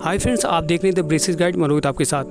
Hi friends, आप देख रहे हैं द ब्रेसेस गाइड मनोज आपके साथ।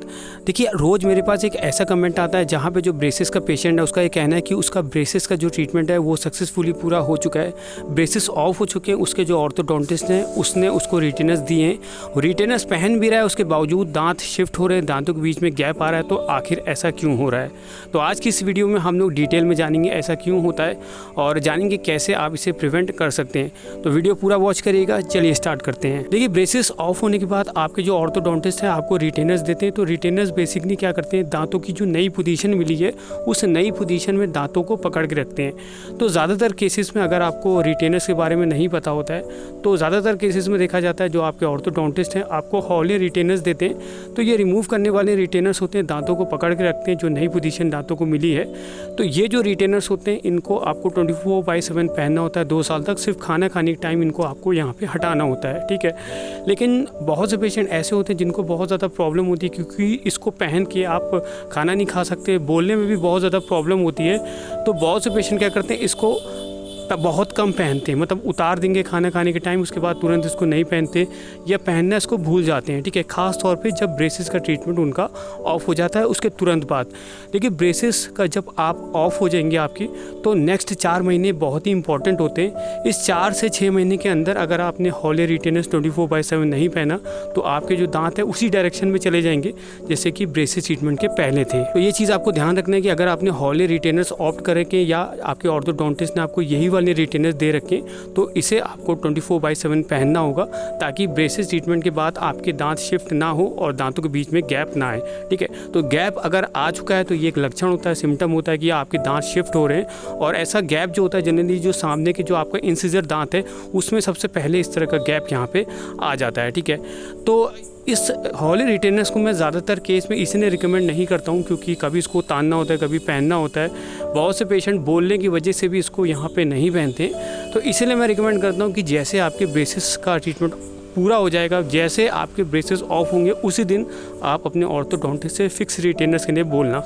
देखिए, रोज़ मेरे पास एक ऐसा कमेंट आता है जहाँ पे जो ब्रेसेस का पेशेंट है उसका ये कहना है कि उसका ब्रेसेस का जो ट्रीटमेंट है वो सक्सेसफुली पूरा हो चुका है, ब्रेसेस ऑफ हो चुके हैं। उसके जो ऑर्थोडोंटिस्ट हैं उसने उसको रिटेनर्स दिए हैं, रिटेनर्स पहन भी रहा है, उसके बावजूद दांत शिफ्ट हो रहे हैं, दांतों के बीच में गैप आ रहा है। तो आखिर ऐसा क्यों हो रहा है? तो आज की इस वीडियो में हम लोग डिटेल में जानेंगे ऐसा क्यों होता है और जानेंगे कैसे आप इसे प्रिवेंट कर सकते हैं। तो वीडियो पूरा वॉच करिएगा। चलिए स्टार्ट करते हैं। देखिए, ब्रेसेस ऑफ होने के बाद आपके जो ऑर्थोडोंटिस्ट है आपको रिटेनर्स देते हैं। तो रिटेनर्स बेसिकली क्या करते हैं, दांतों की जो नई पोजीशन मिली है उस नई पोजीशन में दांतों को पकड़ के रखते हैं। तो ज़्यादातर केसेस में अगर आपको रिटेनर्स के बारे में नहीं पता होता है तो ज़्यादातर केसेस में देखा जाता है जो आपके ऑर्थोडोंटिस्ट हैं आपको हॉले रिटेनर्स देते हैं। तो ये रिमूव करने वाले रिटेनर्स होते हैं, दांतों को पकड़ के रखते हैं, जो नई पोजीशन दांतों को मिली है। तो ये जो रिटेनर्स होते हैं इनको आपको 24/7 पहनना होता है 2 साल तक। सिर्फ खाना खाने के टाइम इनको आपको यहाँ पे हटाना होता है, ठीक है। लेकिन बहुत से पेशेंट ऐसे होते हैं जिनको बहुत ज़्यादा प्रॉब्लम होती है, क्योंकि इसको पहन के आप खाना नहीं खा सकते, बोलने में भी बहुत ज़्यादा प्रॉब्लम होती है। तो बहुत से पेशेंट क्या करते हैं, इसको बहुत कम पहनते हैं, मतलब उतार देंगे खाना खाने के टाइम, उसके बाद तुरंत इसको नहीं पहनते या पहनना इसको भूल जाते हैं, ठीक है। ख़ास तौर पे जब ब्रेसेस का ट्रीटमेंट उनका ऑफ हो जाता है उसके तुरंत बाद। देखिए, ब्रेसेस का जब आप ऑफ हो जाएंगे आपकी, तो नेक्स्ट 4 महीने बहुत ही इंपॉर्टेंट होते हैं। इस 4 से 6 महीने के अंदर अगर आपने हॉले रिटेनर्स 24/7 नहीं पहना तो आपके जो दांत है उसी डायरेक्शन में चले जाएंगे जैसे कि ब्रेसेस ट्रीटमेंट के पहले थे। तो ये चीज़ आपको ध्यान रखना है कि अगर आपने हॉले रिटेनर्स ऑप्ट करके या आपके ऑर्थोडोंटिस्ट ने आपको यही वाले रिटेनर्स दे रखें तो इसे आपको 24/7 पहनना होगा, ताकि ब्रेसेस ट्रीटमेंट के बाद आपके दांत शिफ्ट ना हो और दांतों के बीच में गैप ना आए, ठीक है। तो गैप अगर आ चुका है तो ये एक लक्षण होता है, सिम्टम होता है कि आपके दांत शिफ्ट हो रहे हैं। और ऐसा गैप जो होता है जनरली जो सामने के जो आपका इंसिजर दांत है उसमें सबसे पहले इस तरह का गैप यहाँ पे आ जाता है, ठीक है। तो इस हॉले रिटेनर्स को मैं ज़्यादातर केस में इसलिए रिकमेंड नहीं करता हूँ क्योंकि कभी इसको तानना होता है, कभी पहनना होता है। बहुत से पेशेंट बोलने की वजह से भी इसको यहाँ पे नहीं पहनते। तो इसलिए मैं रिकमेंड करता हूँ कि जैसे आपके ब्रेसेस का ट्रीटमेंट पूरा हो जाएगा, जैसे आपके ब्रेसेस ऑफ होंगे उसी दिन आप अपने ऑर्थोडोंटिस्ट से फिक्स रिटेनर्स के लिए बोलना।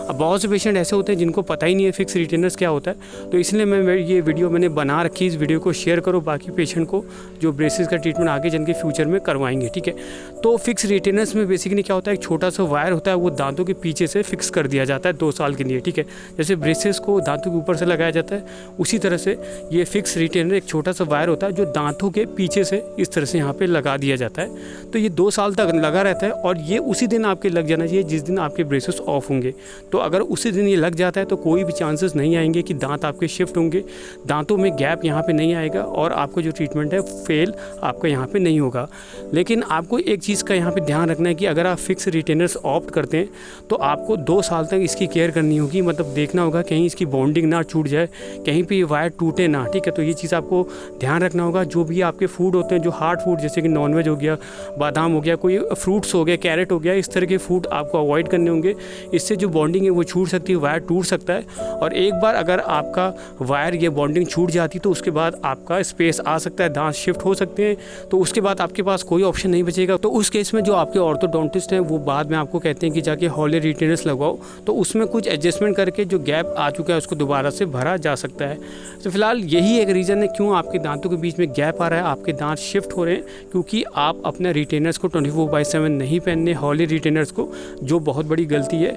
अब बहुत से पेशेंट ऐसे होते हैं जिनको पता ही नहीं है फिक्स रिटेनर्स क्या होता है, तो इसलिए मैं ये वीडियो मैंने बना रखी। इस वीडियो को शेयर करो बाकी पेशेंट को जो ब्रेसेस का ट्रीटमेंट आगे जन के फ्यूचर में करवाएंगे, ठीक है। तो फिक्स रिटेनर्स में बेसिकली क्या होता है, एक छोटा सा वायर होता है, वो दांतों के पीछे से फिक्स कर दिया जाता है 2 साल के लिए, ठीक है। जैसे ब्रेसेस को दांतों के ऊपर से लगाया जाता है उसी तरह से ये फिक्स रिटेनर एक छोटा सा वायर होता है जो दांतों के पीछे से इस तरह से यहाँ पे लगा दिया जाता है। तो ये 2 साल तक लगा रहता है और ये उसी दिन आपके लग जाना चाहिए जिस दिन आपके ब्रेसेस ऑफ होंगे। तो अगर उसी दिन ये लग जाता है तो कोई भी चांसेस नहीं आएंगे कि दांत आपके शिफ्ट होंगे, दांतों में गैप यहाँ पे नहीं आएगा और आपको जो ट्रीटमेंट है फेल आपका यहाँ पे नहीं होगा। लेकिन आपको एक चीज़ का यहाँ पे ध्यान रखना है कि अगर आप फिक्स रिटेनर्स ऑप्ट करते हैं तो आपको 2 साल तक इसकी केयर करनी होगी, मतलब देखना होगा कहीं इसकी बॉन्डिंग ना छूट जाए, कहीं पर ये वायर टूटे ना, ठीक है। तो ये चीज़ आपको ध्यान रखना होगा। जो भी आपके फूड होते हैं, जो हार्ड फूड जैसे कि नॉनवेज हो गया, बादाम हो गया, कोई फ्रूट्स हो गया, कैरेट हो गया, इस तरह के फूड आपको अवॉइड करने होंगे। इससे जो बॉन्डिंग है वो छूट सकती है, वायर टूट सकता है। और एक बार अगर आपका वायर ये बॉन्डिंग छूट जाती तो उसके बाद आपका स्पेस आ सकता है, दांत शिफ्ट हो सकते हैं, तो उसके बाद आपके पास कोई ऑप्शन नहीं बचेगा। तो उस केस में जो आपके ऑर्थोडोंटिस्ट हैं वो बाद में आपको कहते हैं कि जाके हॉले रिटेनर्स लगवाओ, तो उसमें कुछ एडजस्टमेंट करके जो गैप आ चुका है उसको दोबारा से भरा जा सकता है। तो फिलहाल यही एक रीज़न है क्यों आपके दांतों के बीच में गैप आ रहा है, आपके दांत शिफ्ट हो रहे हैं, क्योंकि आप अपने रिटेनर्स को 24/7 नहीं पहनने, हॉले रिटेनर्स को, जो बहुत बड़ी गलती है।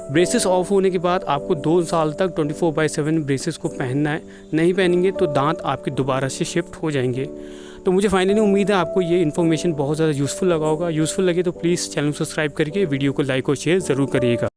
ब्रेसेस ऑफ होने के बाद आपको 2 साल तक 24/7 ब्रेसेस को पहनना है, नहीं पहनेंगे तो दांत आपके दोबारा से शिफ्ट हो जाएंगे। तो मुझे फाइनली उम्मीद है आपको ये इन्फॉर्मेशन बहुत ज़्यादा यूज़फुल लगा होगा। यूज़फुल लगे तो प्लीज़ चैनल को सब्सक्राइब करके वीडियो को लाइक और शेयर ज़रूर करिएगा।